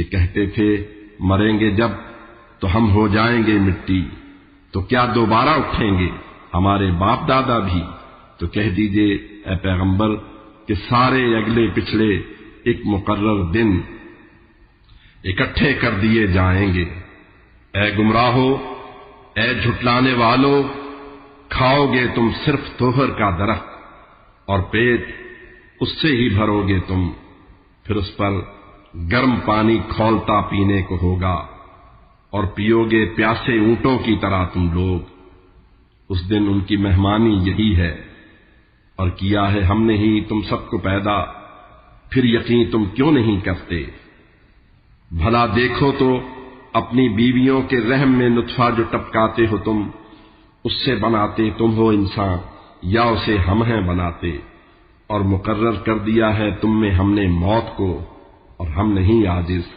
یہ کہتے تھے مریں گے جب تو ہم ہو جائیں گے مٹی، تو کیا دوبارہ اٹھیں گے ہمارے باپ دادا بھی؟ تو کہہ دیجئے اے پیغمبر کہ سارے اگلے پچھلے ایک مقرر دن اکٹھے کر دیے جائیں گے۔ اے گمراہو، اے جھٹلانے والو، کھاؤ گے تم صرف توہر کا درخت اور پیٹ اس سے ہی بھرو گے تم، پھر اس پر گرم پانی کھولتا پینے کو ہوگا اور پیو گے پیاسے اونٹوں کی طرح تم لوگ۔ اس دن ان کی مہمانی یہی ہے۔ اور کیا ہے ہم نے ہی تم سب کو پیدا، پھر یقین تم کیوں نہیں کرتے؟ بھلا دیکھو تو اپنی بیویوں کے رحم میں نطفہ جو ٹپکاتے ہو تم، اس سے بناتے تم ہو انسان یا اسے ہم ہیں بناتے؟ اور مقرر کر دیا ہے تم میں ہم نے موت کو، اور ہم نہیں عاجز۔